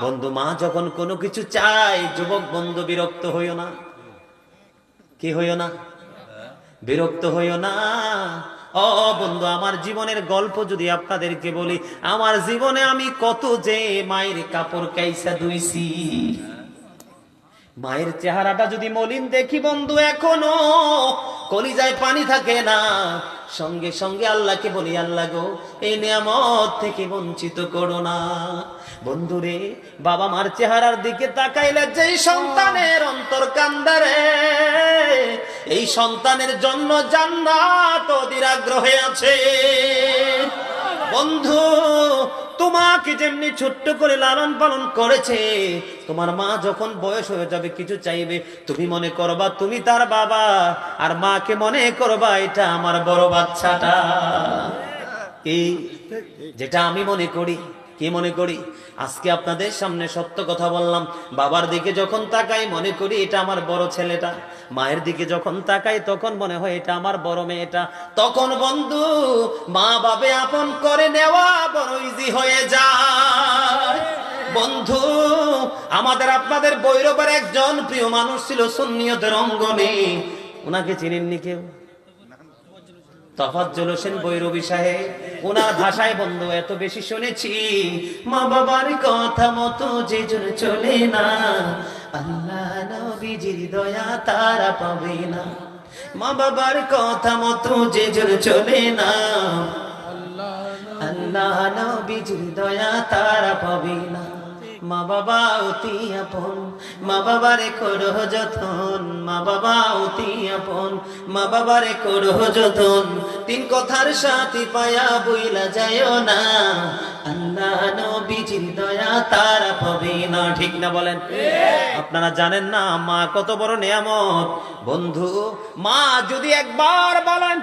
বন্ধু, মা যখন কোনো কিছু চায়, যুবক বন্ধু বিরক্ত হইও না। কি হইও না? বিরক্ত হইও না। ও বন্ধু, আমার জীবনের গল্প যদি আপনাদেরকে বলি, আমার জীবনে আমি কত যে মায়ের কাপড় কাইসা ধুইছি। মায়ের চেহারাটা যদি মলিন দেখি বন্ধু, এখনো কলিজায় পানি থাকে না। সঙ্গে সঙ্গে আল্লাহকে বলি, আল্লাহ গো, এই নিয়ামত থেকে বঞ্চিত করো না। বন্ধুরে, বাবা মার চেহারার দিকে তাকাইলে যেই সন্তানের অন্তর কান্দে রে, এই সন্তানের জন্য জান্নাত অধীর আগ্রহে আছে। বন্ধু, তোমাকে যেমনি ছোট্ট করে লালন পালন করেছে, তোমার মা যখন বয়স হয়ে যাবে, কিছু চাইবে, তুমি মনে করবা তুমি তার বাবা, আর মাকে মনে করবা এটা আমার বড় বাচ্চাটা। এই যেটা আমি মনে করি, কি মনে করি? আজকে আপনাদের সামনে সত্য কথা বললাম। বাবার দিকে যখন তাকাই মনে করি এটা আমার বড় ছেলেটা, মায়ের দিকে যখন তাকাই তখন মনে হয় এটা আমার বড় মেয়েটা। তখন বন্ধু, মা বাবে আপন করে নেওয়া বড় ইজি হয়ে যায়। বন্ধু, আমাদের আপনাদের বৈরবের একজন প্রিয় মানুষ ছিল সুন্নিয়তের অঙ্গনে, ওনাকে চিনেননি কেউ? তফাজ্জল হোসেন বৈরবী সাহেব, ওনার ভাষায় বন্ধু এত বেশি শুনেছি, মা বাবার কথা মতো যে জন চলে না, আল্লাহ নবীজির দয়া তারা পাবে না। মা বাবার কথা মতো যে জন চলে না, আল্লাহ নবীজির দয়া তারা পাবে না। মা বাবা অতি আপন, মা বাবারে করো যতন, মা বাবা অতি আপন, মা বাবারে করো যতন। তিন কথার সাথে পায়া বইলা যায় না, আল্লাহ নবীজির দয়া তারা পাবে না। ঠিক না বলেন? আপনারা জানেন না মা কত বড় নিয়ামত? বন্ধু, মা যদি একবার বলেন,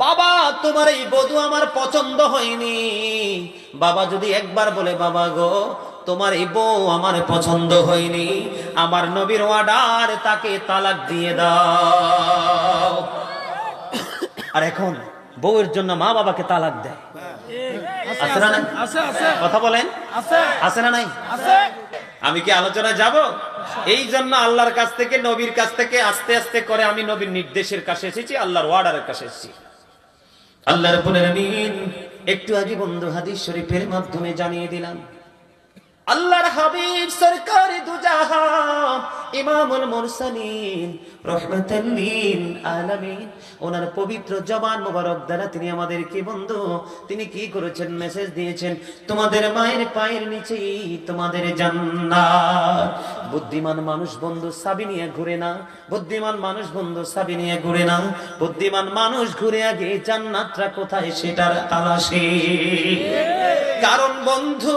বাবা তোমার এই বধূ আমার পছন্দ হয়নি, বাবা যদি একবার বলে, বাবা গো তোমার এই বউ আমার পছন্দ হয়নি, আমার নবীর অর্ডার, তাকে তালাক দিয়ে দাও। আর এখন বউয়ের জন্য মা বাবাকে তালাক দেয়, আছে না নাই? কথা বলেন, আছে না নাই? আমি কি আলোচনা যাব? এই জন্য আল্লাহর কাছ থেকে, নবীর কাছ থেকে আস্তে আস্তে করে আমি নবীর নির্দেশের কাছে এসেছি, আল্লাহর অর্ডারের কাছে এসেছি। আল্লাহ রাব্বুল আলামিন একটু আগে বন্ধু হাদিস শরীফের মাধ্যমে জানিয়ে দিলাম, আল্লাহর হাবিব সরকারে দু জাহান ইমামুল মুরসালিন রাহমাতাল লিল আলামিন, ওনার পবিত্র জবান মোবারক দ্বারা তিনি আমাদেরকে বন্ধু, তিনি কি করেছেন? মেসেজ দিয়েছেন, তোমাদের মায়ের পায়ের নিচেই তোমাদের জান্নাত। বুদ্ধিমান মানুষ বন্ধু চাবি নিয়ে ঘুরে না, বুদ্ধিমান মানুষ বন্ধু চাবি নিয়ে ঘুরে না, বুদ্ধিমান মানুষ ঘুরে আগে জান্নাতটা কোথায় সেটার তালাশে। কারণ বন্ধু,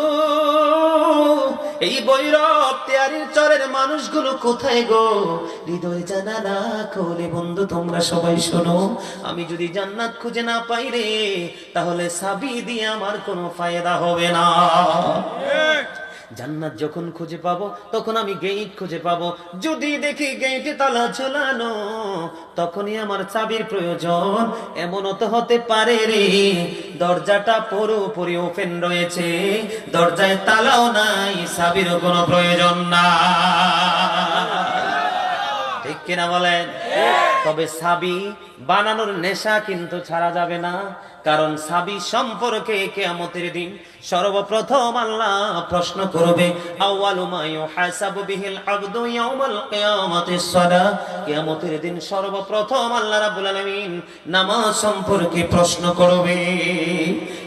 এই বৈরব তেয়ারির চরের মানুষগুলো কোথায় গো? হৃদয় জানালা খোলে বন্ধু, তোমরা সবাই শোনো, আমি যদি জান্নাত খুঁজে না পাই রে, তাহলে চাবি দিয়ে আমার কোনো ফায়দা হবে না। জান্নাত যখন খুঁজে পাবো তখন আমি গেট খুঁজে পাবো, যদি দেখি গেটে তালা ঝোলানো তখনই আমার চাবির প্রয়োজন। এমনও তো হতে পারে রে, দরজাটা পুরোপুরি ওপেন রয়েছে, দরজায় তালাও নাই, চাবিরও কোনো প্রয়োজন না। ঠিক কিনা বলেন? তবে চাবি বানানোর নেশা কিন্তু ছাড়া যাবে না, কারণ চাবি সম্পর্কে কিয়ামতের দিন সর্বপ্রথম আল্লাহ প্রশ্ন করবে, আউয়ালু মা ইউহাসাবু বিহিল আবদু ইয়াউমাল কিয়ামাতিস সালাহ। কিয়ামতের দিন সর্বপ্রথম আল্লাহ রাব্বুল আলামিন নামাজ সম্পর্কে প্রশ্ন করবে।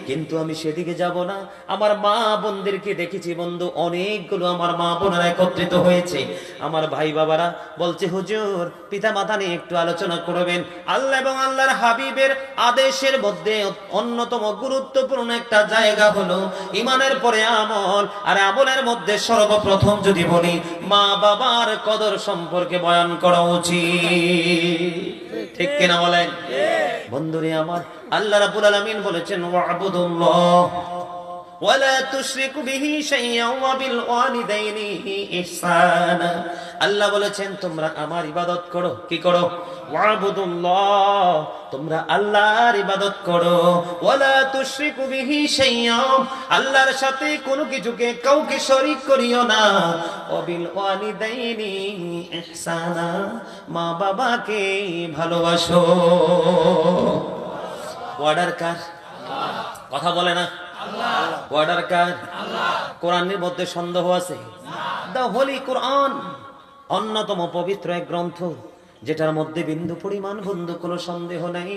কিন্তু আমি সেদিকে যাব না। আমার মা বোনদেরকে দেখেছি বন্ধু, অনেকগুলো আমার মা বোনেরা একত্রিত হয়েছে, আমার ভাই বাবারা বলছে, হুজুর পিতা মাতা নিয়ে একটু আলোচনা করবেন। আল্লাহ এবং আল্লাহর হাবিবের আদেশের মধ্যে অন্যতম গুরুত্বপূর্ণ একটা জায়গা হলো ঈমানের পরে আমল, আর আমলের মধ্যে সর্বপ্রথম যদি বলি মা বাবার কদর সম্পর্কে বয়ান করা উচিত। ঠিক কিনা বলেন? বন্ধুরে আমার, আল্লাহ রাব্বুল আলামিন বলেছেন, ওয়াবুদুল্লাহ ওয়ালা তুশরিকু বিহি শাইআন ওয়া বিল ওয়ালিদাইনি ইহসানা। আল্লাহ বলেছেন তোমরা আমার ইবাদত করো। কি করো? ওয়াবুদুল্লাহ, তোমরা আল্লাহর ইবাদত করো। ওয়ালা তুশরিকু বিহি শাইআন, আল্লাহর সাথে কোনো কিছুকে কাউকে শরীক করিও না। ওয়া বিল ওয়ালিদাইনি ইহসানা, মা বাবাকে ভালোবাসো। অর্ডার কার? কথা বলে না। অর্ডার কার? কোরআনের মধ্যে সন্দেহ আছে? দা হোলি কোরআন অন্যতম পবিত্র এক গ্রন্থ, যেটার মধ্যে বিন্দু পরিমাণ বন্ধু কোনো সন্দেহ নাই।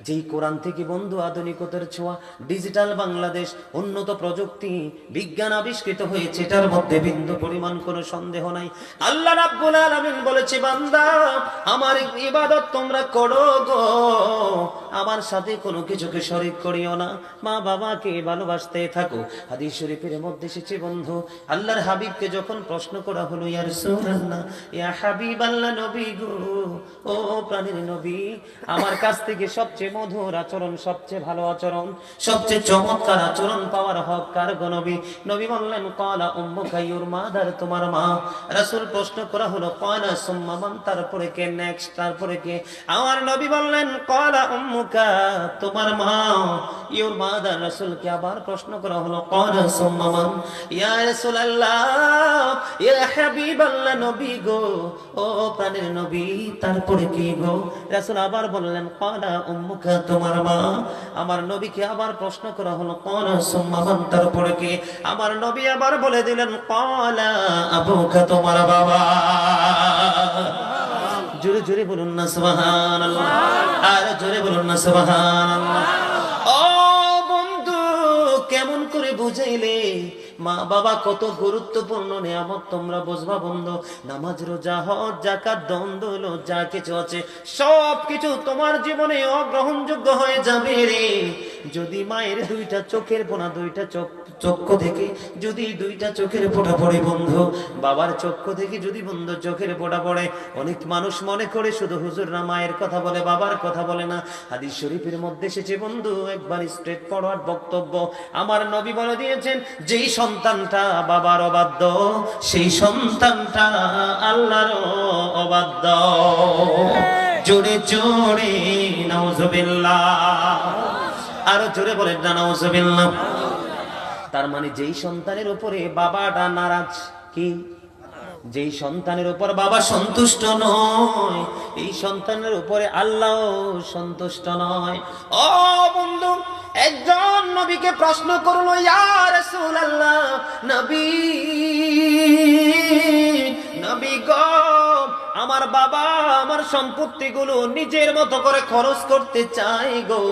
যেই কোরআন থেকে বন্ধু আধুনিকতার ছোঁয়া, ডিজিটাল বাংলাদেশ, উন্নত প্রযুক্তি, বিজ্ঞান আবিষ্কৃত হয়েছে, এটার মধ্যে বিন্দু পরিমাণ কোনো সন্দেহ নাই। আল্লাহ রাব্বুল আলামিন বলেছে, বান্দা আমার ইবাদত তোমরা করো গো, আমার সাথে কোনো কিছুকে শরীক করিও না, মা বাবাকে ভালোবাসতে থাকো। হাদিস শরীফের মধ্যে এসেছে বন্ধু, আল্লাহর হাবিবকে যখন প্রশ্ন করা হলো, ইয়া রাসূলুল্লাহ, ইয়া হাবিবাল্লাহ, নবী গো, ও প্রাণের নবী, আমার কাছ থেকে সবচেয়ে মধুর আচরণ, সবচেয়ে ভালো আচরণ, সবচেয়ে চমৎকার আচরণ পাওয়ার হক কার গো নবী? নবী বললেন, ক্বালা উম্মুকা, ইউর মাদার, তোমার মা। রাসূল প্রশ্ন করা হলো, ক্বালা সুম্মা মান, তারপরে কে? নেক্সট, তারপরে কে? আমার নবী বললেন, ক্বালা উম্মুকা, তোমার মা, ইউর মাদার। রাসূলকে আবার প্রশ্ন করা হলো, ক্বালা সুম্মা মান, ইয়া রাসূলুল্লাহ, ইয়া হাবিবাল্লাহ, নবী গো, ও প্রাণের নবী, তারপরে কি গো? রাসূল আবার বললেন, ক্বালা উম্মুকা, তোমার মা। আমার নবীকে আবার প্রশ্ন করা হলো, ক্বালা সুম্মা মান, তারপরে কি? আমার নবী আবার বলে দিলেন, ক্বালা আবুকা, তোমার বাবা। জোরে জোরে বলুন না সুবহানাল্লাহ, আর জোরে বলুন না সুবহানাল্লাহ। ও বন্ধু, কেমন করে বুঝাইলে মা বাবা কত গুরুত্বপূর্ণ নিয়ামত তোমরা বুঝবা বন্ধু। নামাজ, রোজা, হজ, যাকাত, দান, দৌলত, যা কিছু আছে সব কিছু তোমার জীবনে অগ্রহণযোগ্য হয়ে যাবে রে, যদি মায়ের দুইটা চোখের পোনা, দুইটা চক্ষু থেকে যদি দুইটা চোখের ফোঁটা পড়ে বন্ধু, বাবার চক্ষু থেকে যদি বন্ধু চোখের ফোঁটা পড়ে। অনেক মানুষ মনে করে শুধু হুজুররা মায়ের কথা বলে, বাবার কথা বলে না। হাদিস শরীফের মধ্যে এসেছে বন্ধু, একবার স্ট্রেট ফরওয়ার্ড বক্তব্য আমার নবী বলে দিয়েছেন, যেই সন্তানটা বাবার অবাধ্য, সেই সন্তানটা আল্লাহর অবাধ্য। জোরে জোরে নাউজুবিল্লাহ, আরো জোরে বলেন না নাউজুবিল্লাহ। তার মানে যেই সন্তানের উপরে বাবাটা নারাজ, কি? যেই সন্তানের উপর বাবা সন্তুষ্ট নয়, এই সন্তানের উপরে আল্লাহ সন্তুষ্ট নয়। ও বন্ধু, একজন নবীকে প্রশ্ন করলো, ইয়া রাসূলুল্লাহ, নবী, নবী গো, আমার বাবা আমার সম্পত্তিগুলো নিজের মতো করে খরচ করতে চায় গো।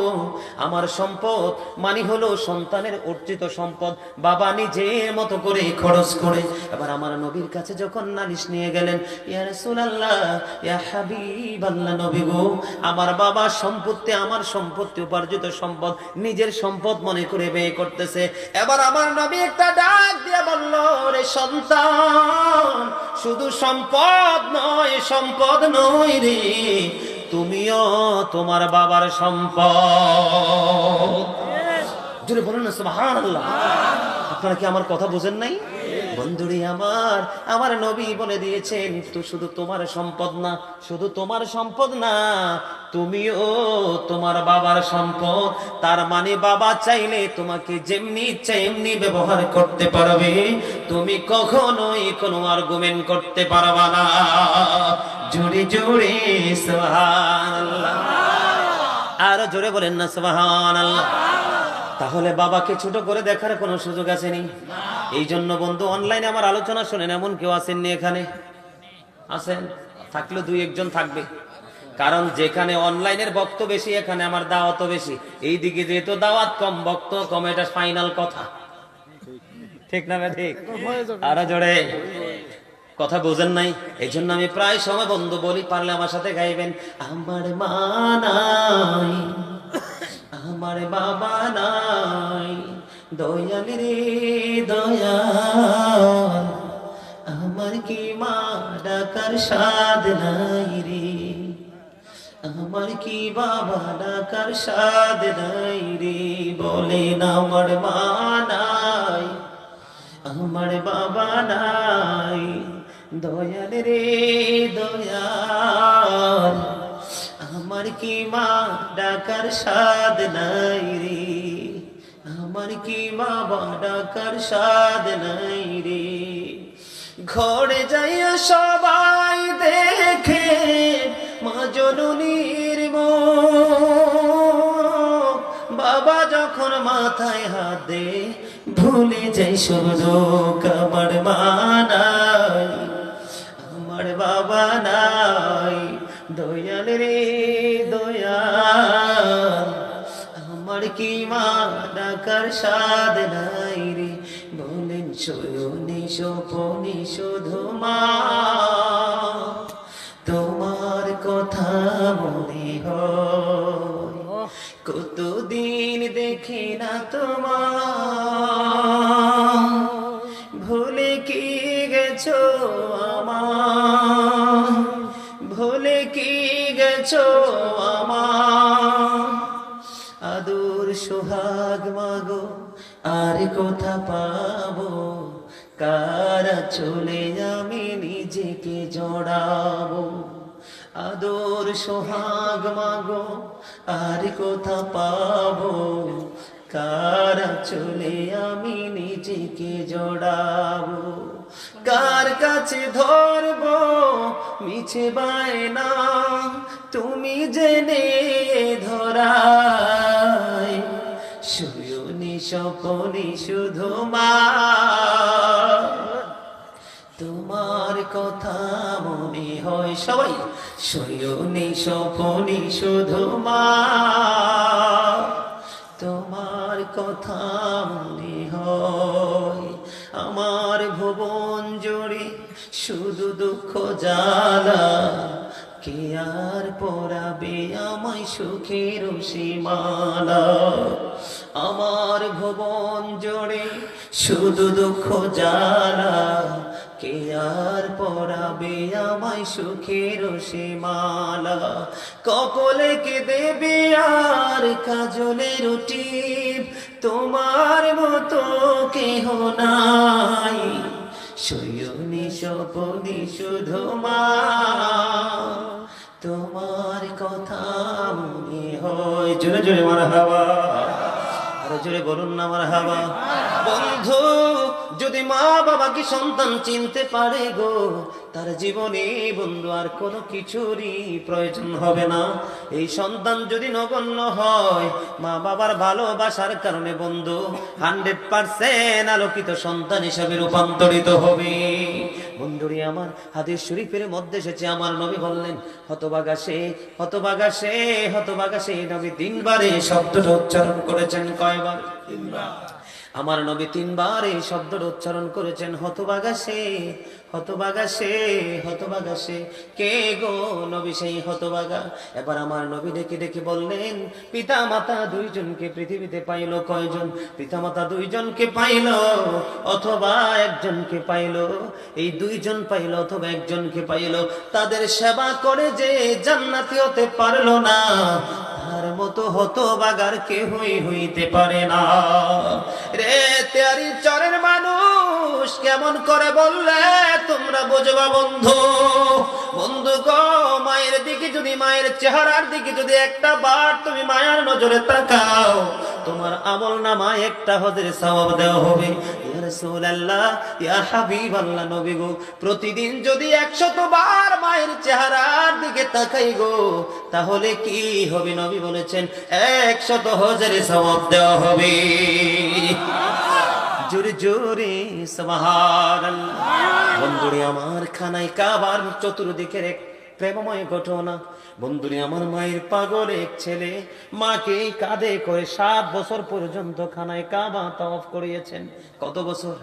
আমার সম্পদ মানে হলো সন্তানের অর্জিত সম্পদ, বাবা নিজের মতো করে খরচ করে। এবার আমার নবীর কাছে যখন নালিশ নিয়ে গেলেন, ইয়া রাসূলুল্লাহ, ইয়া হাবিবাল্লাহ, নবী গো, আমার বাবা সম্পত্তি, আমার সম্পত্তি উপার্জিত সম্পদ নিজের সম্পদ মনে করে ব্যয় করতেছে। এবার আমার নবী একটা ডাক দিয়ে বলল, রে সন্তান, শুধু সম্পদ নয়, সম্পদ নয় রে, তুমিও তোমার বাবার সম্পদ। জোরে বলুন না সুবহানাল্লাহ। আপনারা কি আমার কথা বুঝেন নাই? বন্ধুরে আমার নবী বলে দিয়েছেন, তো শুধু তোমার সম্পদ না, শুধু তোমার সম্পদ না, তুমিও তোমার বাবার সম্পদ। তার মানে বাবা চাইলে তোমাকে যেমনি ইচ্ছা এমনি ব্যবহার করতে পারবে, তুমি কখনোই কোনো আর্গুমেন্ট করতে পারবা না। জোরে জোরে সুবহানাল্লাহ, আর জোরে বলেন না সুবহানাল্লাহ। তাহলে বাবাকে ছোট করে দেখার কোনো সুযোগ আসেনি। এই জন্য বন্ধু, অনলাইনে আমার আলোচনা শোনেন, এমন কেউ আসেননি এখানে? আসেন, থাকলে দুই একজন থাকবে, কারণ যেখানে অনলাইনের বক্ত বেশি, এখানে আমার দাওয়াতও বেশি। এইদিকে যেহেতু দাওয়াত কম, বক্ত কম, এটা ফাইনাল কথা, ঠিক না? ঠিক। আরো জোরে কথা বোঝেন নাই? এই জন্য আমি প্রায় সময় বন্ধু বলি, পারলে আমার সাথে গাইবেন, আমার মা নাই, আমার বাবা নাই, দয়াল রে দয়াল, আমার কি মা ডাকার সাধ নাই রে, আমার কি বাবা ডাকার সাধ নাই রে, বলেন আমার মা নাই, আমার বাবা নাই, দয়াল রে দয়াল, আমার কি মা ডাকার স্বাদ নাই রে, আমার কি বাবা ডাকার স্বাদ নাই রে। ঘরে যাইয়া সবাই দেখে মা জননীর মুখ, বাবা যখন মাথায় হাত দে ভুলে যাই সব দুঃখ। আমার মা নাই, আমার বাবা নাই, দয়াল রে দয়াল, আমার কি মা ডাকার স্বাদ নাই রে। বলেন শয়নে স্বপনে শুধু মা তোমার কথা মনে হয়, কতদিন দেখি না তোমার, ভুলে কি গেছো আমার, ভুলে কি গেছো আমার, আদর সোহাগ মাগো আর কোথা পাবো, কারা চলে আমি নিজেকে জড়াবো। আদর সোহাগ মাগো আর কোথা পাবো, কারা চলে আমি নিজেকে জড়াবো। কার কাছে ধরবো মিছে বায়না, তুমি জেনে ধরাই, শয়নে স্বপনে শুধু মা তোমার কথা মনে হয়। সবাই শয়নে স্বপনে শুধু মা তোমার কথা মনে হয়। আমার ভুবন জুড়ে শুধু দুঃখ জ্বালা, কে আর পরাবে আমায় সুখের সীমানা। আমার ভুবন জুড়ে শুধু দুঃখ জ্বালা, কে আর পরাবে আমায় সুখের সীমানা। কপলে কে দেবে আর কাজলের টিপ, তোমার মতো কেহ নাই, শয়নে স্বপনে শুধু মা তোমার কথা মনে হয়। জোরে জোরে মারহাবা, আরো জোরে বলুন না মারহাবা। বন্ধু যদি মা বাবা কি সন্তান চিনতে পারে গো, তার জীবনে বন্ধু আর কোনো কিছুরই প্রয়োজন হবে না। এই সন্তান যদি নগণ্য হয়, মা বাবার ভালোবাসার কারণে বন্ধু 100% আলোকিত সন্তান হিসাবে রূপান্তরিত হবে। বন্ধুরি আমার, হাদিস শরীফের মধ্যে এসেছে, আমার নবী বললেন, হতভাগা সে, হতভাগা সে, হতভাগা সে। নবী 3 বার এই শব্দটা উচ্চারণ করেছেন। কয়বার? 3 বার। আমার নবী 3 বার এই শব্দটা উচ্চারণ করেছেন, হতভাগা সে, হতভাগা সে, হতভাগা সে। কে গো নবী সেই হতভাগা? এবার আমার নবী ডেকে ডেকে বললেন, পিতা মাতা 2 জনকে পৃথিবীতে পাইলো কয়জন? পিতা মাতা 2 জনকে পাইলো অথবা 1 জনকে পাইলো। এই 2 জন পাইলো অথবা 1 জনকে পাইলো, তাদের সেবা করে যে জান্নাতি হতে পারলো না, তার মতো হতভাগার কেহই হইতে পারে না। রে তেরি চরের মানুষ কেমন করে বললে তোমরা বুঝবা বন্ধু? বন্ধু গো, মায়ের দিকে যদি, মায়ের চেহারার দিকে যদি একটা বার তুমি মায়ার নজরে তাকাও, তোমার আমল নামায় একটা হজের সওয়াব দেওয়া হবে। ইয়া রাসূলুল্লাহ, ইয়া হাবিবাল্লাহ, নবী গো, প্রতিদিন যদি 100 বার মায়ের চেহারার দিকে তাকাই গো, তাহলে কি হবে? নবী বলেছেন 100 হজের সওয়াব দেওয়া হবে। জোরে জোরে সুবহানাল্লাহ। বন্ধুরে আমার, খানায় কাবার চতুর্দিকের এক প্রেমময় ঘটনা। বন্ধুরে আমার, মায়ের পাগল এক ছেলে মাকে কাঁধে করে 7 বছর পর্যন্ত খানায় কাবা তাওয়াফ করিয়েছেন। কত বছর?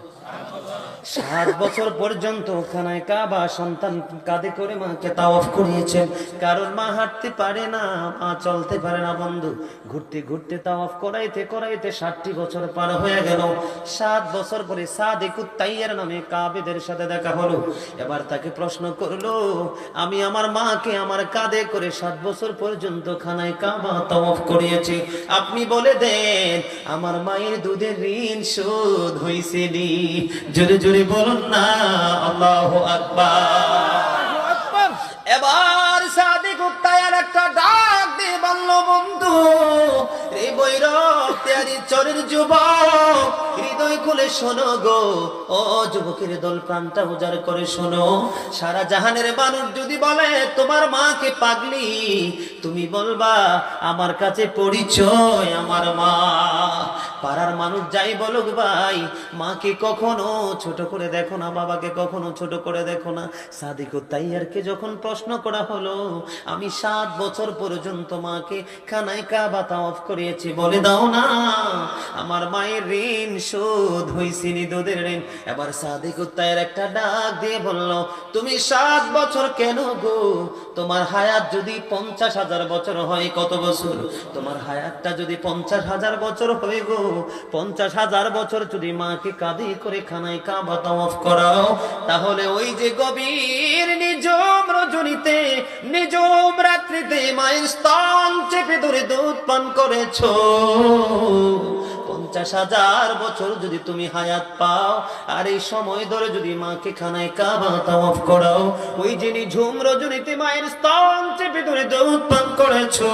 7 বছর পর্যন্ত খানায় কাবা সন্তান কাঁধে করে মাকে তাওয়াফ করিয়েছেন। কারণ মা হাঁটতে পারে না, মা চলতে পারে না। বন্ধু, ঘুরতে ঘুরতে তাওয়াফ করাইতে করাইতে 60 বছর পার হয়ে গেল। 7 বছর পরে সাদিকুত তাইয়ার নামে কাবেদের সাথে দেখা হলো। এবার তাকে প্রশ্ন করলো, আমি আমার মাকে আমার কাঁধে করে 7 বছর পর্যন্ত খানায় কাবা তাওয়াফ করিয়েছি। আপনি বলে দেন আমার মায়ের দুধের ঋণ শোধ হইছে নি? জোরে জোরে বলুন না আল্লাহু আকবার। এবার সাদিক উত্তায়ার একটা ডাক দিয়ে বলল, বন্ধু রে বৈরব তেরি চরের যুবক, হৃদয় খুলে শোনো গো, ও যুবকের দল, প্রাণটা উজাড় করে শোনো। সারা জাহানের মানুষ যদি বলে তোমার মাকে পাগলি, তুমি বলবা আমার কাছে পরিচয় আমার মা। পাড়ার মানুষ যাই বলুক ভাই, মাকে কখনো ছোট করে দেখো না, বাবাকে কখনো ছোট করে দেখো না। সাদিক উত্তাইয়ারকে যখন প্রশ্ন করা হলো, আমি 7 বছর পর্যন্ত মাকে খানায় কাবা তাওয়াফ করিয়েছি, বলে দাও না আমার মায়ের ঋণ শোধ হইছে নি, দুধের ঋণ? এবার সাদিক উত্তাইয়ার একটা ডাক দিয়ে বলল, তুমি 7 বছর কেন গো? তোমার হায়াত যদি 50,000 বছর হয়, কত বছর? তোমার হায়াতটা যদি 50,000 বছর হয় গো, 50,000 বছর যদি মাকে কাঁধে করে খানায় কাবা তাওয়াফ করাও, তাহলে ওই যে গভীর নিজম রজনীতে, নিজম রাত্রিতে মায়ের স্তন চেপে ধরে দুধ পান করেছো, 50,000 বছর যদি তুমি হায়াত পাও, আর এই সময় ধরে যদি মাকে খানায় কাবা তাওয়াফ করাও, ওই যে নিঝুম রজনীতে মায়ের স্তন চেপে ধরে দুধ পান করেছো,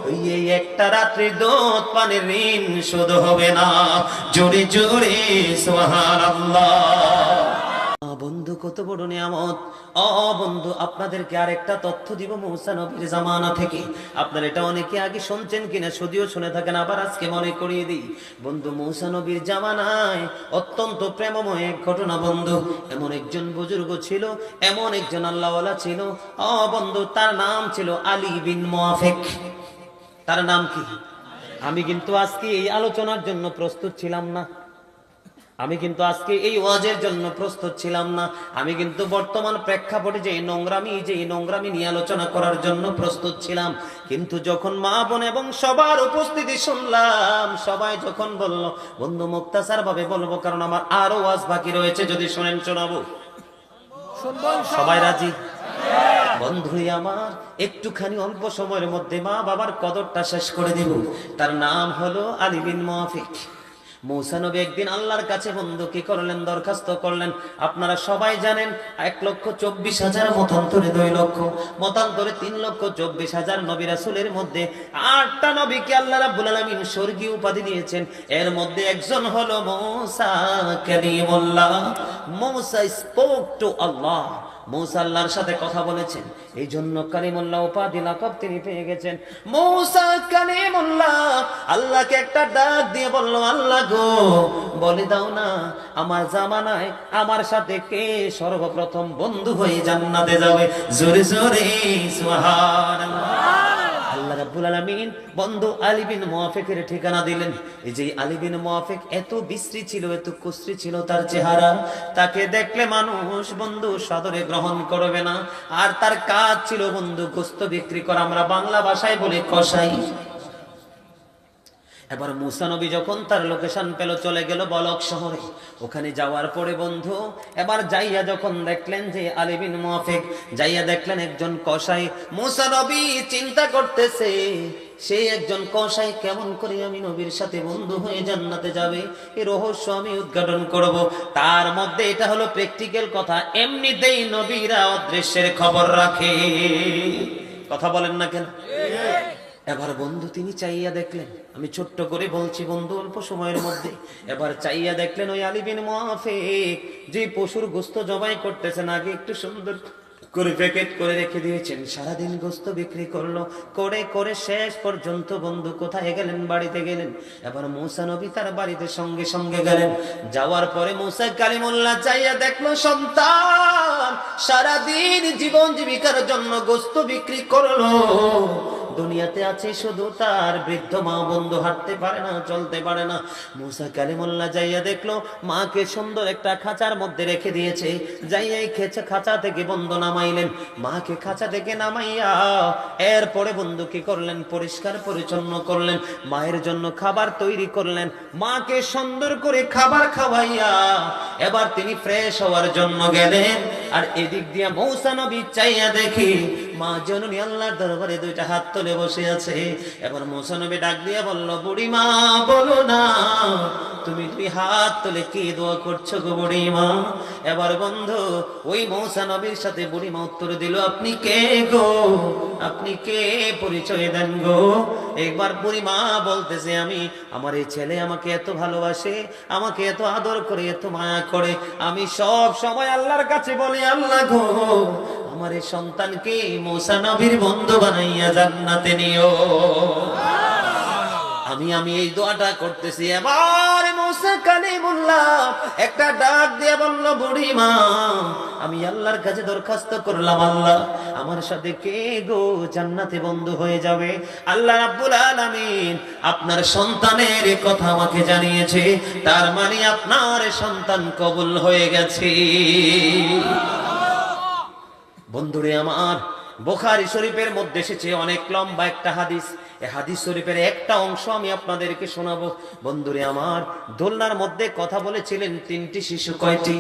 ওই এই একটা রাত্রি দুধ পানের ঋণ শোধ হবে না। জোরে জোরে সুবহানাল্লাহ। বন্ধু কত বড় নিয়ামত! বন্ধু আপনাদেরকে আরেকটা তথ্য দিব মূসা নবীর জামানা থেকে। আপনারা এটা অনেকে আগে শুনছেন কিনা যদিও শুনে থাকেন, আবার আজকে মনে করিয়ে দিই। বন্ধু মূসা নবীর জামানায় অত্যন্ত প্রেমময় এক ঘটনা বন্ধু। এমন একজন বুজুর্গ ছিল, এমন একজন আল্লাহওয়ালা ছিল বন্ধু, তার নাম ছিল আলী বিন মুআফিক। তার নাম কি? আমি কিন্তু আজকে এই আলোচনার জন্য প্রস্তুত ছিলাম না, আমি কিন্তু আজকে এই ওয়াজের জন্য প্রস্তুত ছিলাম না। আমি কিন্তু বর্তমান প্রেক্ষাপটে যে নোংরামি নিয়ে আলোচনা করার জন্য প্রস্তুত ছিলাম। কিন্তু যখন মা বোন এবং সবার উপস্থিতি শুনলাম, সবাই যখন বলল, বন্ধু মুক্তাসার ভাবে বলবো, কারণ আমার আরো ওয়াজ বাকি রয়েছে, যদি শোনেন শোনাবো। সবাই রাজি? বন্ধুই আমার, একটুখানি অল্প সময়ের মধ্যে মা বাবার কদরটা শেষ করে দিব। তার নাম হলো আলী বিন মুআফিক। মূসা নবী একদিন আল্লাহর কাছে বন্ধু কি করলেন? দরখাস্ত করলেন। আপনারা সবাই জানেন 1,24,000 মতান্তরে 2 লক্ষ, মতান্তরে 3,24,000 নবী রাসূলের মধ্যে 8টা নবীকে আল্লাহ রাব্বুল আলামিন স্বর্গীয় উপাধি দিয়েছেন। এর মধ্যে একজন হলো মূসা কালিমুল্লাহ। মূসা স্পোক টু আল্লাহ, মূসা আল্লাহর সাথে কথা বলেছেন, এই জন্য কালিমুল্লাহ উপাধি লাকাব তিনি পেয়ে গেছেন। মূসা কালিমুল্লাহ আল্লাহকে একটা ডাক দিয়ে বলল, আল্লাহ গো, বলে দাও না আমার জামানায় আমার সাথে কে সর্বপ্রথম বন্ধু হয়ে জান্নাতে যাবে? জোরে জোরে সুবহানাল্লাহ। আল্লাহ রাব্বুল আলামিন বন্ধু আলী বিন মুআফিকের ঠিকানা দিলেন। এই যে আলী বিন মুআফিক এত বিশ্রী ছিল, এত কুশ্রী ছিল তার চেহারা, তাকে দেখলে মানুষ বন্ধু সাদরে গ্রহণ করবে না। আর তার কাজ ছিল বন্ধু গোশত বিক্রি করা, আমরা বাংলা ভাষায় বলি কসাই। এবার মূসা নবী যখন তার লোকেশন পেল, চলে গেল বলক শহরে। ওখানে যাওয়ার পরে বন্ধু এবার যাইয়া যখন দেখলেন যে আলী বিন মুআফিক, যাইয়া দেখলেন একজন কসাই। মূসা নবী চিন্তা করতেছে, সেই একজন কসাই কেমন করে আমি নবীর সাথে বন্ধু হয়ে জান্নাতে যাবে, এই রহস্য আমি উদ্ঘাটন করব। তার মধ্যে এটা হলো প্র্যাকটিক্যাল কথা, এমনিতেই নবীরা অদৃশ্যের খবর রাখে। কথা বলেন না কেন? এবার বন্ধু তিনি চাইয়া দেখলেন, আমি ছোট্ট করে বলছি বন্ধু অল্প সময়ের মধ্যে, এবার চাইয়া দেখলেন ওই আলী বিন মুআফিক যে পশুর গোশত জবাই করতেছেন, আগে একটু সুন্দর করে প্যাকেট করে রেখে দিয়েছেন। সারাদিন গোশত বিক্রি করলো, করে করে শেষ পর্যন্ত বন্ধু কোথায় গেলেন? বাড়িতে গেলেন। এবার মূসা নবী তার বাড়িতে সঙ্গে সঙ্গে গেলেন। যাওয়ার পরে মূসা কালিমুল্লাহ চাইয়া দেখলো সন্তান সারাদিন জীবন জীবিকার জন্য গোশত বিক্রি করলো, দুনিয়াতে আছে শুধু তার বৃদ্ধ মা, বন্ধু হাঁটতে পারে না, চলতে পারে না। মূসা কালিমুল্লাহ যাইয়া দেখলো মাকে সুন্দর একটা খাঁচার মধ্যে রেখে দিয়েছে। যাইয়া এই খাঁচা থেকে বন্ধু নামাইলেন, মাকে খাঁচা থেকে নামাইয়া এরপরে বন্ধু কি করলেন? পরিষ্কার পরিচ্ছন্ন করলেন, মায়ের জন্য খাবার তৈরি করলেন, মাকে সুন্দর করে খাবার খাওয়াইয়া এবার তিনি ফ্রেশ হওয়ার জন্য গেলেন। আর এদিক দিয়া মৌসা নবী চাইয়া দেখি মা জননী আল্লাহর দরবারে দুইটা হাত তুলে বসে আছে। এবার মৌসা নবী ডাক দিয়া বলল, বুড়িমা বলো না তুমি দুই হাত তুলে কি দোয়া করছো গো বুড়িমা? এবার বন্ধু ওই মৌসা নবীর সাথে বুড়িমা উত্তর দিল, আপনি কে গো, আপনি কে, পরিচয় দেন গো। একবার বুড়িমা বলতেছে, আমি, আমার এই ছেলে আমাকে এত ভালোবাসে, আমাকে এত আদর করে, এত মায়া করে, আমি সব সময় আল্লাহর কাছে বলি, আল্লাহ গো আমার এই সন্তানকে মূসা নবীর বন্ধু বানাইয়া জান্নাতে নিও। আমি এই দোয়াটা করতেছি। এবার মূসা কালিমুল্লাহ একটা ডাক দিয়ে বলল, বুড়িমা আমি আল্লাহর কাছে দরখাস্ত করলাম, আল্লাহ আমার সাথে কে গো জান্নাতে বন্ধু হয়ে যাবে? আল্লাহ রাব্বুল আলামিন আপনার সন্তানের কথা আমাকে জানিয়েছে, তার মানে আপনার সন্তান কবুল হয়ে গেছে। বন্ধুরে আমার, বুখারী শরীফের মধ্যে এসেছে অনেক লম্বা একটা হাদিস। এই হাদিস শরীফের একটা অংশ আমি আপনাদেরকে শোনাবো। বন্ধুরে আমার, দোলনার মধ্যে কথা বলেছিলেন তিনটি শিশু। কয়টি?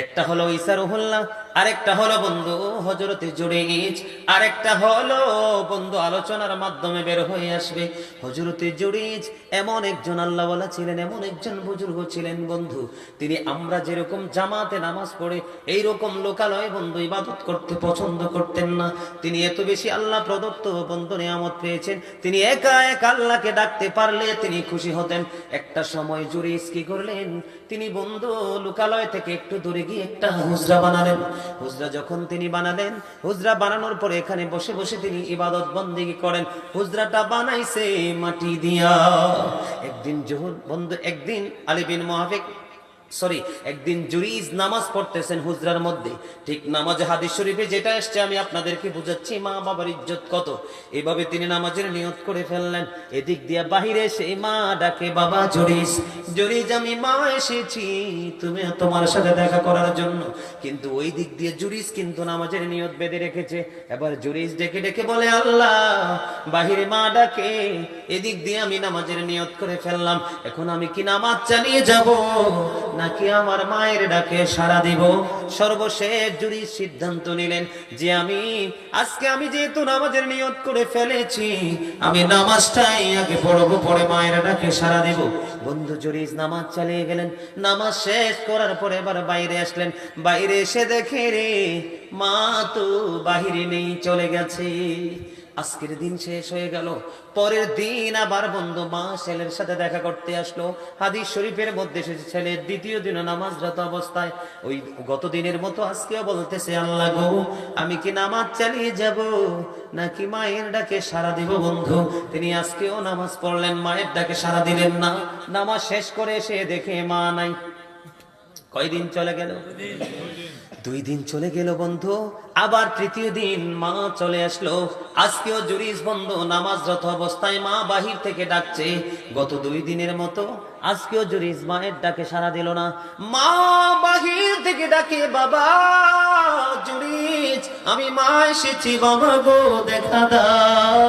একটা হলো ঈসা রুহুল্লাহ, আরেকটা হলো বন্ধু হযরতে জুরাইজ, আরেকটা হলো বন্ধু আলোচনার মাধ্যমে বের হয়ে আসবে হযরতে জুরাইজ। এমন একজন আল্লাহওয়ালা ছিলেন, এমন একজন বুজুর্গ ছিলেন বন্ধু, তিনি আমরা যেরকম জামাতে নামাজ পড়ে এইরকম লোকালয়ে বন্ধু ইবাদত করতে পছন্দ করতেন না। তিনি এত বেশি আল্লাহ প্রদত্ত বন্ধু নিয়ামত পেয়েছেন, তিনি একা একা আল্লাহকে ডাকতে পারলে তিনি খুশি হতেন। একটা সময় জুরাইজ কি করলেন, তিনি বন্ধু লোকালয় থেকে একটু দূরে গিয়ে একটা হুজরা বানালেন। হুজরা যখন তিনি বানালেন, হুজরা বানানোর পরে এখানে বসে বসে তিনি ইবাদত বন্দেগী করেন। হুজরাটা বানাইছে মাটি দিয়া। একদিন একদিন আলী বিন মুহাফিক একদিন জুরাইজ নামাজ পড়তেছেন হুজরার মধ্যে। ঠিক নামাজ হাদিস শরীফে যেটা আসছে আমি আপনাদেরকে বুঝাচ্ছি, মা বাবার ইজ্জত কত। এভাবে তিনি নামাজের নিয়ত করে ফেললেন। এদিক দিয়া বাহিরে এসে মা ডাকে, বাবা জুরাইজ, জুরাইজ আমি মা এসেছি তুমি তোমার সাথে দেখা করার জন্য। কিন্তু ওই দিক দিয়ে জুরাইজ কিন্তু নামাজের নিয়ত বেঁধে রেখেছে। এবার জুরাইজ ডেকে ডেকে বলে, আল্লাহ বাহিরে মা ডাকে, এদিক দিয়ে আমি নামাজের নিয়ত করে ফেললাম, এখন আমি কি নামাজ চালিয়ে যাব নাকি আমার মায়ের ডাকে সাড়া দিব? সর্বশেষ জুরাইজ সিদ্ধান্ত নিলেন যে আজকে আমি যেহেতু নামাজের নিয়ত করে ফেলেছি, আমি নামাজটাই আগে পড়বো, পরে মায়ের ডাকে সাড়া দিব। বন্ধু জুরাইজ নামাজ চালিয়ে গেলেন। নামাজ শেষ করার পরে এবার বাইরে আসলেন। বাইরে এসে দেখে রে মা তো বাহিরে নেই, চলে গেছে। আজকের দিন শেষ হয়ে গেল। পরের দিন আবার বন্ধু মা ছেলের সাথে দেখা করতে আসলো। হাদিস শরীফের মধ্যে এসেছে, ছেলের দ্বিতীয় দিন নামাজরত অবস্থায় ওই গত দিনের মতো আজকেও বলতেছে, আল্লাহ গো আমি কি নামাজ চালিয়ে যাব নাকি মায়ের ডাকে সাড়া দিব? বন্ধু তিনি আজকেও নামাজ পড়লেন, মায়ের ডাকে সাড়া দিলেন না। নামাজ শেষ করে এসে দেখে মা নাই। কয়দিন চলে গেল? 2 দিন চলে গেল বন্ধু। আবার তৃতীয় দিন মা চলে আসলো। আজকেও জুরাইজ বন্ধু নামাজরত অবস্থায় মা বাহির থেকে ডাকছে। গত 2 দিনের মতো আজকেও জুরাইজ মায়ের ডাকে সাড়া দিল না। মা বাহির থেকে ডাকে, বাবা জুরাইজ আমি মা এসেছি, বাবা গো দেখা দাও।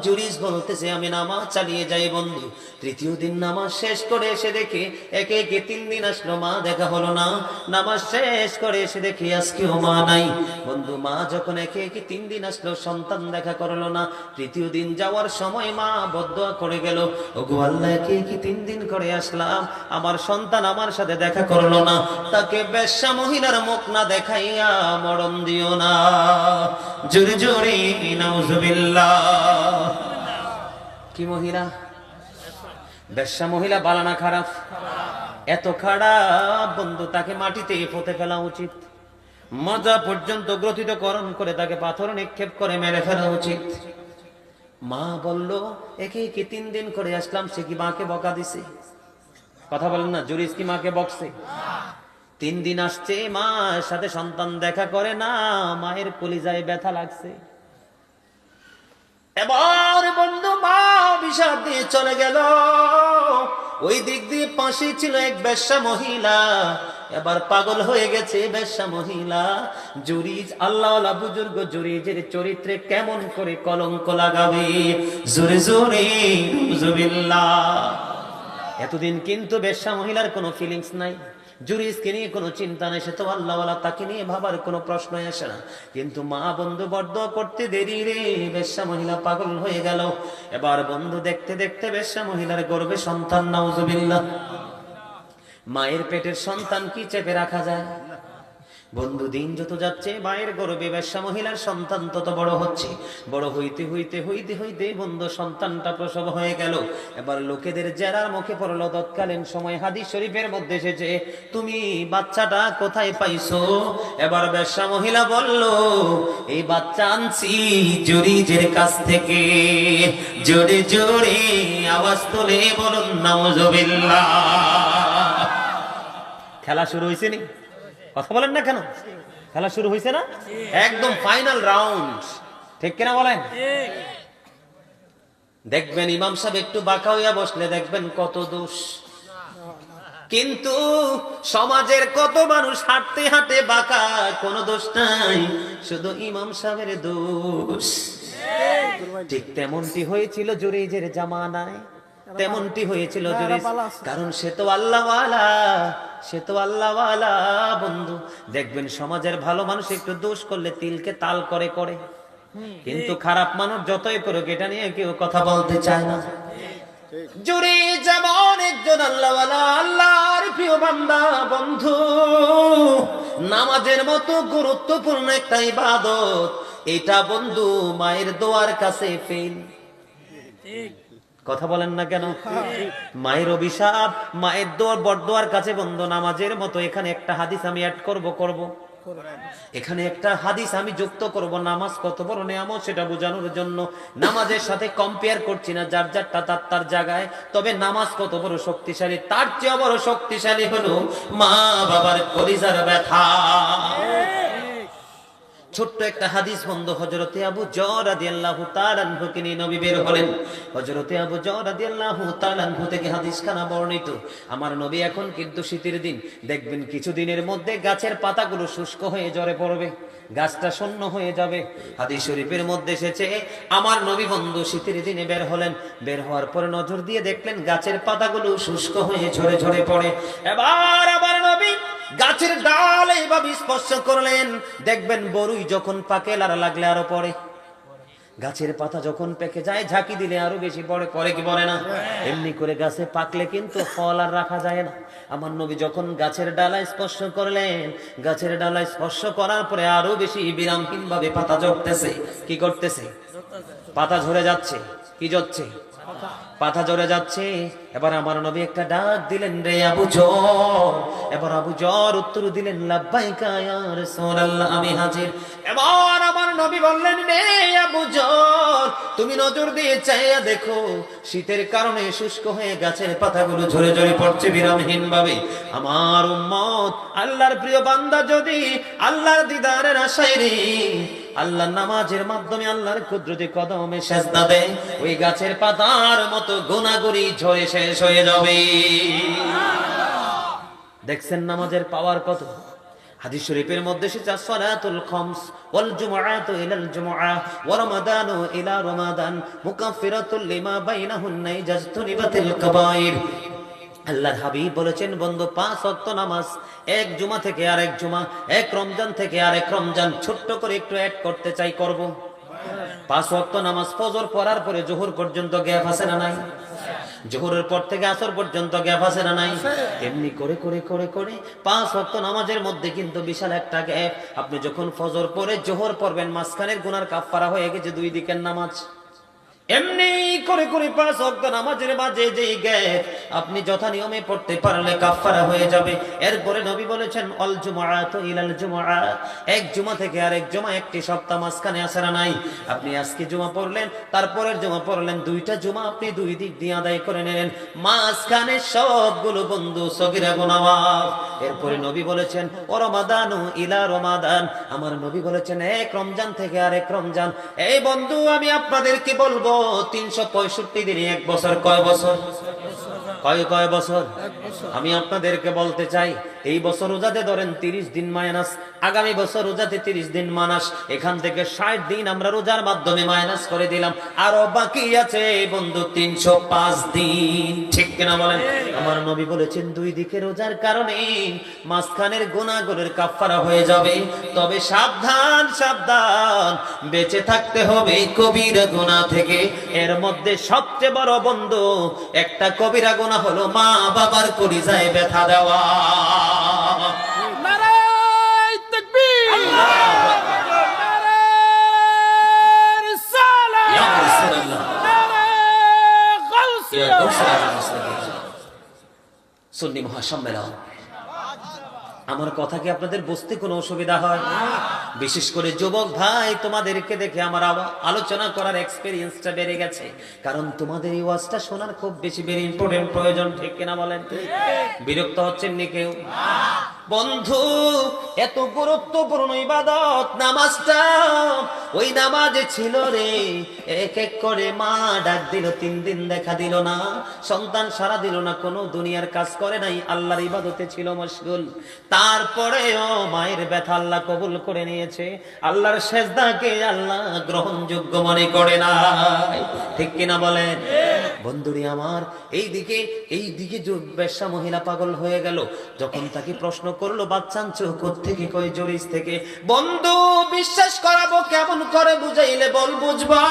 জুরাইজ বলতেছে, আমি নামাজ চালিয়ে যাই বন্ধু। তৃতীয় দিন নামাজ শেষ করে এসে দেখে একে একে 3 দিন আসলো, মা দেখা হলো না। নামাজ শেষ করে এসে দেখি আজকেও মা নাই। বন্ধু মা যখন একে একে 3 দিন আসলো, সন্তান দেখা করলো না। তৃতীয় দিন যাওয়ার সময় মা বদদোয়া করে গেল, ওগো আল্লাহ একে একে 3 দিন করে আসলাম, আমার সন্তান আমার সাথে দেখা করলো না, তাকে বেশ্যা মহিলার মুখ না দেখাইয়া মরণ দিও না। জোরে জোরে নাউজুবিল্লাহ। কি মহিলা? বেশ্যা মহিলা। বালানা খারাপ? এত খারাপ বন্ধু, তাকে মাটিতে পুঁতে ফেলা উচিত। মজা পর্যন্ত গ্রথিতকরণ করে তাকে পাথর নিক্ষেপ করে মেরে ফেলা উচিত। মা বলল একে একে 3 দিন করে আসলাম, সে কি মাকে বকা দিছে? কথা বলেন না, জুরাইজ কি মাকে বকছে? 3 দিন আসছে, মার সাথে সন্তান দেখা করে না, মায়ের কলিজায় ব্যথা লাগছে। এবার বন্ধু মা বিষাদ দিয়ে চলে গেল। ওই দিক দিয়ে পাশে ছিল এক বেশ্যা মহিলা, এবার পাগল হয়ে গেছে বেশ্যা মহিলা। জুরাইজ আল্লাহওয়ালা বুজুর্গ জুরাইজের চরিত্রে কেমন করে কলঙ্ক লাগাবে? জোরে জোরে নাউজুবিল্লাহ। এতদিন কিন্তু বেশ্যা মহিলার কোনো ফিলিংস নাই, জুরিসকে নিয়ে কোনো চিন্তা নেই, সে তো আল্লাহওয়ালা, তাকে নিয়ে ভাবার কোনো প্রশ্নই আসে না। কিন্তু মা বন্ধু বরদোয়া করতে দেরি রে, বেশ্যা মহিলা পাগল হয়ে গেল। এবার বন্ধু দেখতে দেখতে বেশ্যা মহিলার গর্ভে সন্তান, নাউজুবিল্লাহ। মায়ের পেটের সন্তান কি চেপে রাখা যায়? বন্ধু দিন যত যাচ্ছে মায়ের গর্ভে বেশ্যা মহিলার সন্তান তত বড় হচ্ছে। বড় হইতে হইতে হইতে হইতে বন্ধু সন্তানটা প্রসব হয়ে গেল। এবার লোকেদের জেরার মুখে পড়লো। তৎকালীন সময় হাদিস শরীফের মধ্যে এসেছে, তুমি বাচ্চাটা কোথায় পাইছো? এবার বেশ্যা মহিলা বলল, এই বাচ্চা আনছি জুরিজের কাছ থেকে। জোরে জোরে আওয়াজ তুলে বলুন নাউজুবিল্লাহ। খেলা শুরু হয়েছে নি? কথা বলেন না কেন? খেলা শুরু হয়েছে না? একদম ফাইনাল রাউন্ড, ঠিক কিনা বলেন? দেখবেন ইমাম সাহেব একটু বাঁকা হইয়া বসলে দেখবেন কত দোষ। কিন্তু সমাজের কত মানুষ হাঁটতে হাঁটে বাঁকা, কোনো দোষ নাই, শুধু ইমাম সাহেবের দোষ। ঠিক তেমনটি হয়েছিল জুরিজের জামানায়, তেমনটি হয়েছিল জুরিজ। কারণ সে তো আল্লাহওয়ালা, সে তো আল্লাহওয়ালা। বন্ধু দেখবেন সমাজের ভালো মানুষ একটু দোষ করলে তিলকে তাল করে করে, কিন্তু খারাপ মানুষ যতই করুক এটা নিয়ে কেউ কথা বলতে চায় না। জুরিজ যেমন একজন আল্লাহওয়ালা, আল্লাহর প্রিয় বান্দা। বন্ধু নামাজের মতো গুরুত্বপূর্ণ একটা ইবাদত, এটা বন্ধু মায়ের দোয়ার কাছে ফেল। কথা বলেন না কেন? মায়ের অভিশাপ, মায়ের দোয়ার বরদোয়ার কাছে বন্ধু নামাজের মতো। এখানে একটা হাদিস আমি অ্যাড করব, এখানে একটা হাদিস আমি যুক্ত করব। নামাজ কত বড় নিয়ামত সেটা বোঝানোর জন্য। নামাজের সাথে কম্পেয়ার করছি না, যার যারটা তার তার জায়গায়। তবে নামাজ কত বড় শক্তিশালী, তার চেয়ে বড় শক্তিশালী হলো মা বাবার কলিজার ব্যথা। ছোট্ট একটা হাদিস বন্ধু, হযরতে আবু যর রাদিয়াল্লাহু তাআলা আনহুকে নিয়ে নবী বের হলেন। হযরতে আবু যর রাদিয়াল্লাহু তাআলা আনহু থেকে হাদিসখানা বর্ণিত। আমার নবী এখন কিন্তু শীতের দিন, দেখবেন কিছুদিনের মধ্যে গাছের পাতাগুলো শুষ্ক হয়ে ঝরে পড়বে, গাছটা শূন্য হয়ে যাবে। হাদিস শরীফের মধ্যে এসেছে, আমার নবী বন্ধু শীতের দিনে বের হলেন। বের হওয়ার পরে নজর দিয়ে দেখলেন গাছের পাতাগুলো শুষ্ক হয়ে ঝরে ঝরে পড়ে। এবার আমার নবী গাছের ডাল এইভাবে স্পর্শ করলেন। দেখবেন বরুই যখন পাকে লারা লাগলে আরো পড়ে, গাছের পাতা যখন পেকে যায় ঝাঁকি দিলে আরো বেশি পড়ে, পড়ে কি পড়ে না? এমনি করে গাছে পাকলে কিন্তু ফল আর রাখা যায় না। আমার নবী যখন গাছের ডালায় স্পর্শ করলেন, গাছের ডালায় স্পর্শ করার পরে আরো বেশি বিরামহীন ভাবে পাতা ঝরতেছে। কি করতেছে? পাতা ঝরে যাচ্ছে। কি যাচ্ছে? পাতা ঝরে যাচ্ছে। এবার আমার নবী একটা ডাক দিলেন, রে আবু যর। এবার আবু যর উত্তর দিলেন, লাব্বাইকা ইয়া রাসূলুল্লাহ, আমি হাজির। এবার আমার নবী বললেন, রে আবু যর, তুমি নজর দিয়ে চাইয়া দেখো, শীতের কারণে শুষ্ক হয়ে গাছের পাতাগুলো ঝরে ঝরে পড়ছে বিরামহীন ভাবে। আমার উম্মত, আল্লাহর প্রিয় বান্দা যদি আল্লাহর দিদারের আশায় রে আল্লাহর নামাজের মাধ্যমে আল্লাহর কুদরতি কদমে সেজদা দেয়, ওই গাছের পাতার মতো গুনাহগুলি ঝরে শেষ হয়ে যাবে। দেখছেন নামাজের পাওয়ার কত? হাদিস শরীফের মধ্যে এসেছে, সালাতুল খামস ওয়াল জুমআতু ইলাল জুমআহ ওয়া রমাদানু ইলা রমাদান মুকাফফিরাতুল লিমা বাইনাহুন্না ইজাজতুনিবাতিল কাবাইর। আল্লাহর হাবিব বলেছেন, বন্ধু 5 ওয়াক্ত নামাজ, এক জুমা থেকে আরেক জুমা, এক রমজান থেকে আরেক রমজান। ছোট্ট করে একটু অ্যাড করতে চাই, করব। 5 ওয়াক্ত নামাজ ফজর পড়ার পরে জোহর পর্যন্ত গ্যাপ আছে না নাই? জোহরের পর থেকে আসর পর্যন্ত গ্যাপ আছে না নাই? এমনি করে করে করে করে 5 ওয়াক্ত নামাজের মধ্যে কিন্তু বিশাল একটা গ্যাপ। আপনি যখন ফজর পড়ে জোহর পড়বেন, মাঝখানের গুনার কাফারা হয়ে গেছে 2 দিকের নামাজ। এমনি করে করে 5 ওয়াক্ত নামাজের মাঝে যেই গ্যাপ, আপনি যথা নিয়মে পড়তে পারলে কাফারা হয়ে যাবে। এরপরে নবী বলেছেন, অল জুমআতু ইলাল জুমআ, এক জুমা থেকে আরেক জুমা, একটি সপ্তাহ মাঝখানে আছে না নাই? আপনি আজকে জুমা পড়লেন, তারপরের জুমা পড়লেন, 2টা জুমা আপনি 2 দিক দিয়ে আদায় করে নিলেন, মাঝখানে সবগুলো বন্ধু সগীরা গুনাহ মাফ। এরপরে নবী বলেছেন, ও রমাদানু ইলা রমাদান, আমার নবী বলেছেন এক রমজান থেকে আরেক রমজান। এই বন্ধু আমি আপনাদেরকে বলবো, 365 দিনে 1 বছর। কয় বছর? কয় বছর? আমি আপনাদেরকে বলতে চাই, এই বছর রোজাতে ধরেন 30 দিন মাইনাস, আগামী বছর রোজাতে 30 দিন মানাস, এখান থেকে 60 দিন আমরা রোজার মাধ্যমে মাইনাস করে দিলাম, আরো বাকি আছে বন্ধু 305 দিন। ঠিক কিনা বলেন? আমার নবী বলেছেন 2 দিকে রোজার কারণে মাঝখানের গুনাহগুলোর কাফারা হয়ে যাবে, তবে সাবধান সাবধান, বেঁচে থাকতে হবে কবিরা গুনাহ থেকে। এর মধ্যে সবচেয়ে বড় বন্ধু একটা কবিরা গুনাহ হলো মা বাবার কলিজায় ব্যথা দেওয়া। নারায়ে তাকবীর, নারায়ে রিসালাত, ইয়া রাসূলুল্লাহ, নারায়ে গাউসিয়া। সুন্নি মহাসম্মেলন, আমার কথা কি আপনাদের বুঝতে কোনো অসুবিধা হয়? বিশেষ করে যুবক ভাই, তোমাদেরকে দেখে আমার আলোচনা করার এক্সপেরিয়েন্সটা বেড়ে গেছে, কারণ তোমাদের এই ওয়াজটা শোনার খুব বেশি ভেরি ইম্পর্টেন্ট প্রয়োজন। ঠিক কিনা বলেন? বিরক্ত হচ্ছেন নি কেউ? বন্ধু, এত গুরুত্বপূর্ণ ইবাদত নামাজটা, ওই নামাজে ছিল রে, এক এক করে মা ডাক দিল, 3 দিন দেখা দিল না, সন্তান সারা দিল না, কোনো দুনিয়ার কাজ করে নাই, আল্লাহর ইবাদতে ছিল মশগুল। তারপরেও মায়ের ব্যথা আল্লাহ কবুল করে নিয়েছে, আল্লাহর সেজদাকে আল্লাহ গ্রহণযোগ্য মনে করে নাই। ঠিক কিনা বলেন? বন্ধুরি আমার, এইদিকে বেশ্যা মহিলা পাগল হয়ে গেল, যখন তাকে প্রশ্ন করলো বাচ্চা আনছো কোত্থেকে? কই জরিস থেকে। বন্ধু, বিশ্বাস করাবো কেমন করে বুঝাইলে বল বুঝবা?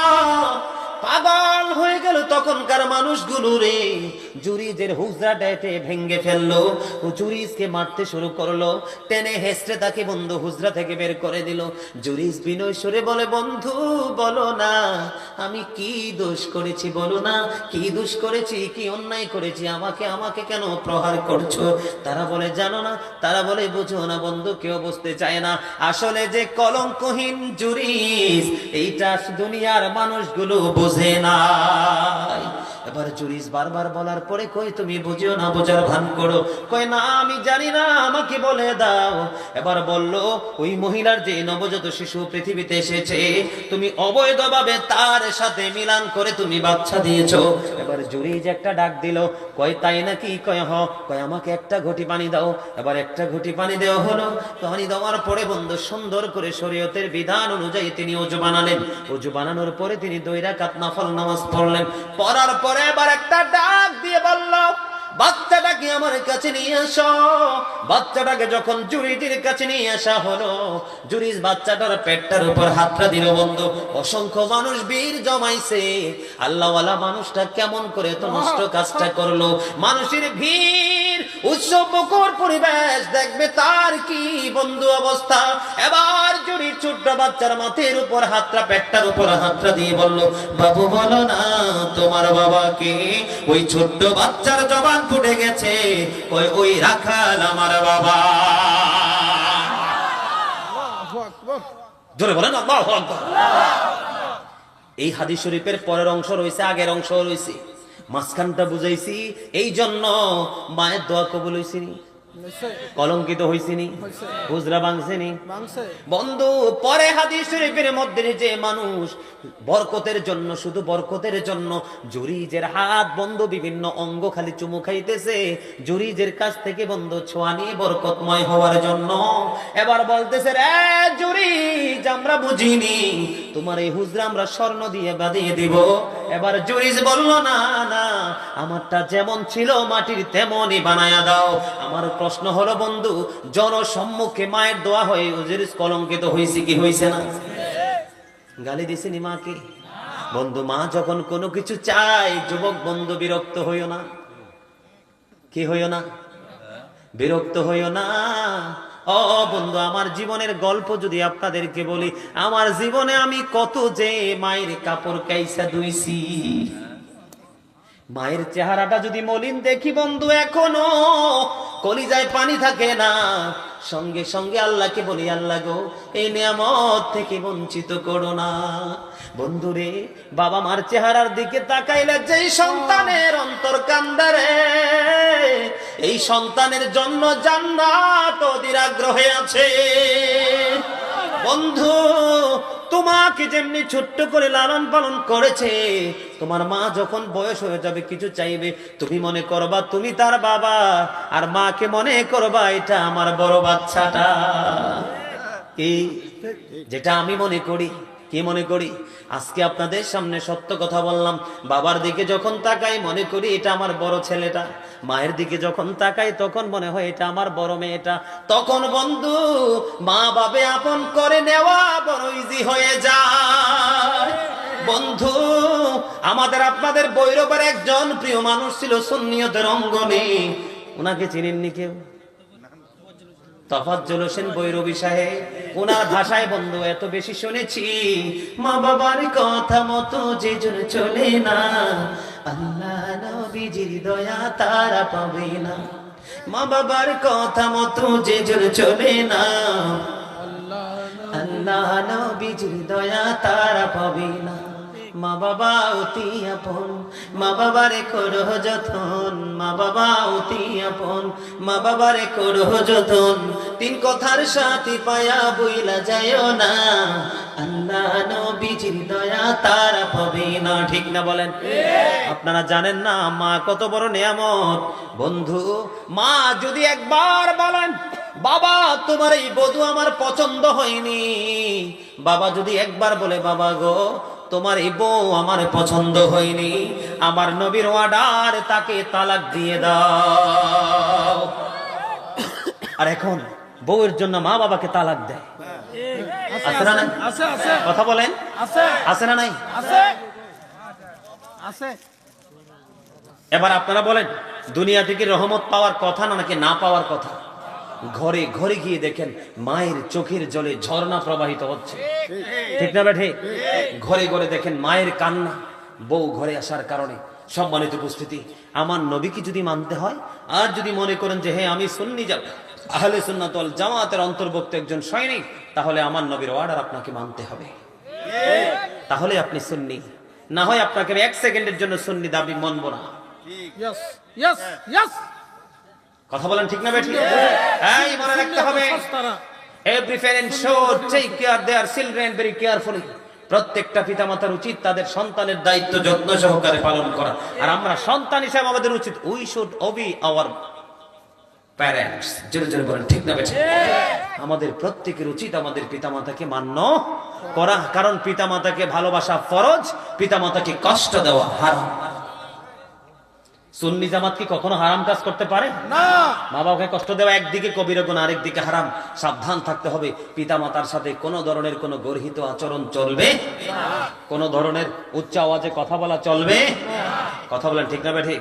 পাগল হয়ে গেল তখনকার মানুষগুলো রে, জুরিজের হুজরা ডেটে ভেঙ্গে ফেললো, জুরিজকে মারতে শুরু করলো, টেনে হেসড়ে তাকে বন্ধু হুজরা থেকে বের করে দিল। জুরিজ বিনয় সুরে বলে, বন্ধু বলো না আমি কি দোষ করেছি, বলো না কি দোষ করেছি, কি অন্যায় করেছি, আমাকে কেন প্রহার করছো? তারা বলে জানো না, তারা বলে বুঝো না। বন্ধু, কেউ বুঝতে চায় না আসলে যে কলঙ্কহীন জুরিজ এইটা দুনিয়ার মানুষগুলো বোঝে নাই। এবার জুরিজ বারবার বলার পরে কই তুমি বুঝিও না, বোঝার ভান করো। কই না আমি জানি না, আমাকে বলে দাও। এবার বলল, ওই মহিলার যে নবজাত শিশু পৃথিবীতে এসেছে, তুমি অবৈধভাবে তার সাথে মিলান করে তুমি বাচ্চা দিয়েছো। এবার জুরিজ একটা ডাক দিল, কয় তাই নাকি? কয় হ। কয় আমাকে একটা ঘটি পানি দাও। এবার একটা ঘটি পানি দেওয়া হলো। পানি দেওয়ার পরে বন্ধু সুন্দর করে শরীয়তের বিধান অনুযায়ী তিনি ওযু বানালেন। ওযু বানানোর পরে তিনি 2 রাকাত নফল নামাজ পড়লেন। পড়ার পরে এবার একটা ডাক দিয়ে বলল, বাচ্চাটাকে আমার কাছে নিয়ে আসো। বাচ্চাটাকে যখন জুরিজের কাছে নিয়ে আসা হলো, জুরিজ বাচ্চাটার পেটটার উপর হাতটা দিল। বন্ধু, অসংখ্য মানুষ বীর জমাইছে, আল্লাহওয়ালা মানুষটা কেমন করে এত নষ্ট কাজটা করলো? মানুষের ভিড়, উৎসব মুখর পরিবেশ, দেখবে তার কি বন্ধু অবস্থা। এবার জুরিজ ছোট্ট বাচ্চার মাথার উপর হাতটা, পেটটার উপর হাতটা দিয়ে বলল, বাবু বলো না তোমার বাবাকে? ওই ছোট্ট বাচ্চার জবান ফুটে গেছে, ওই রাখাল আমার বাবা। জোরে বলেন আল্লাহু আকবার। এই হাদিস শরীফের পরের অংশ রয়েছে, আগের অংশ রয়েছে, মাঝখানটা বুঝাইছি এই জন্য মায়ের দোয়া কবুল হইছিনি, কলঙ্কিত হইছিনি, হুজরা ভাঙছেনি। বন্ধু, পরে হাদিস শরীফের মধ্যে যে মানুষ বরকতের জন্য, শুধু বরকতের জন্য জুরিজের হাত বন্ধু বিভিন্ন অঙ্গ খালি চুমু খাইতেছে, জুরিজের কাছ থেকে বন্ধু ছোঁয়া নিয়ে বরকতময় হওয়ার জন্য। এবার বলতেছে, রে জুরিজ, আমরা বুঝিনি, তোমার এই হুজরা আমরা স্বর্ণ দিয়ে বাঁধিয়ে দিব। এবার জুরিজ বলল, না না, আমারটা যেমন ছিল মাটির তেমনই বানায়া দাও। আমার প্রশ্ন হলো বন্ধু, জনসম্মুখে মায়ের দোয়া হয়ে জুরিজ কলঙ্কিত হয়েছে কি হয়েছে না? গালি দিছেনি মাকে? বন্ধু, মা যখন কোনো কিছু চায়, যুবক বন্ধু বিরক্ত হইও না। কি হইও না? বিরক্ত হইও না। ও বন্ধু, আমার জীবনের গল্প যদি আপনাদেরকে বলি, আমার জীবনে আমি কত যে মায়ের কাপড় কাইসা ধুইছি। মায়ের চেহারাটা যদি মলিন দেখি বন্ধু, এখনো কলিজায় পানি থাকে না। সঙ্গে সঙ্গে আল্লাহকে বলি, আল্লাহ গো, এই নিয়ামত থেকে বঞ্চিত করো না। বন্ধুরে, বাবা মার চেহারার দিকে তাকাইলে যেই সন্তানের অন্তর কান্দারে, এই সন্তানের জন্য জান্নাত অধীর আগ্রহে আছে। বন্ধু, তোমাকে যেমনি ছোট্ট করে লালন পালন করেছে, তোমার মা যখন বয়স হয়ে যাবে কিছু চাইবে, তুমি মনে করবা তুমি তার বাবা, আর মাকে মনে করবা এটা আমার বড় বাচ্চাটা। কি যেটা আমি মনে করি, কি মনে করি? আজকে আপনাদের সামনে সত্য কথা বললাম। বাবার দিকে যখন তাকাই মনে করি এটা আমার বড় ছেলেটা, মায়ের দিকে যখন তাকাই তখন মনে হয় এটা আমার বড় মেয়েটা। তখন বন্ধু মা বাবে আপন করে নেওয়া বড় ইজি হয়ে যায়। বন্ধু আমাদের আপনাদের বৈরবের একজন প্রিয় মানুষ ছিল সুন্নিয়তের অঙ্গনে, ওনাকে চিনেননি কেউ? তফাজ্জল হোসেন বৈরবী সাহেব, ওনার ভাষায় বন্ধু এত বেশি শুনেছি, মা বাবার কথা মতো যে জন চলে না, আল্লাহ নবীজির দয়া তারা পাবে না। মা বাবার কথা মতো যে জন চলে না, আল্লাহ নবীজির দয়া তারা পাবে না। মা বাবা অতি আপন, মা বাবারে করো যতন, মা বাবা অতি আপন, মা বাবারে করো যতন। তিন কথার সাথে পায়া বইলা যায়ও না, আল্লাহ নবীজির দয়া তারা পাবে না। ঠিক না বলেন? আপনারা জানেন না মা কত বড় নিয়ামত। বন্ধু মা যদি একবার বলেন বাবা তোমার এই বধূ আমার পছন্দ হয়নি, বাবা যদি একবার বলে বাবা গো তোমার এই বউ আমার পছন্দ হয়নি, আমার নবীর অর্ডার তাকে তালাক দিয়ে দাও। আর এখন বউয়ের জন্য মা বাবাকে তালাক দেয়, আছে না নাই? আছে আছে কথা বলেন, আছে আছে না নাই? আছে আছে। এবার আপনারা বলেন দুনিয়া থেকে রহমত পাওয়ার কথা না নাকি না পাওয়ার কথা? ঘরে ঘরে গিয়ে দেখেন মায়ের চোখের জলে ঝর্ণা প্রবাহিত হচ্ছে, ঠিক না বেঠে? ঘরে ঘরে দেখেন মায়ের কান্না বউ ঘরে আসার কারণে। সম্মানিত উপস্থিতি, আমার নবীকে যদি মানতে হয়, আর যদি মনে করেন যে হ্যাঁ আমি সুন্নি আহলে সুন্নাত ওয়াল জামাতের অন্তর্ভুক্ত একজন সৈনিক, তাহলে আমার নবীর অর্ডার আপনাকে মানতে হবে, তাহলে আপনি সুন্নি। না হয় আপনাকে আমি এক সেকেন্ডের জন্য সুন্নি দাবি মানবো না। Yes yes yes. কথা বলেন ঠিক না বেঠিক? এই মনে রাখতে হবে, every parent should take care their children very carefully. প্রত্যেকটা পিতামাতার উচিত তাদের সন্তানের দায়িত্ব যত্ন সহকারে পালন করা। আর আমরা সন্তান হিসেবে আমাদের উচিত we should obey our parents. জোরে জোরে বলেন ঠিক না বেঠিক? আমাদের প্রত্যেকের উচিত আমাদের পিতামাতাকে মান্য করা, কারণ পিতামাতাকে ভালোবাসা ফরজ, পিতামাতাকে কষ্ট দেওয়া হারাম। সুন্নি জামাত কি কখনো হারাম কাজ করতে পারে না? মা বাবাকে কষ্ট দেওয়া একদিকে কবিরা গুনাহ, আরেকদিকে হারাম। সাবধান থাকতে হবে, পিতামাতার সাথে কোনো ধরনের কোনো গর্হিত আচরণ চলবে না, কোনো ধরনের উচ্চ আওয়াজে কথা বলা চলবে না। কথা বলেন ঠিক না বেঠিক?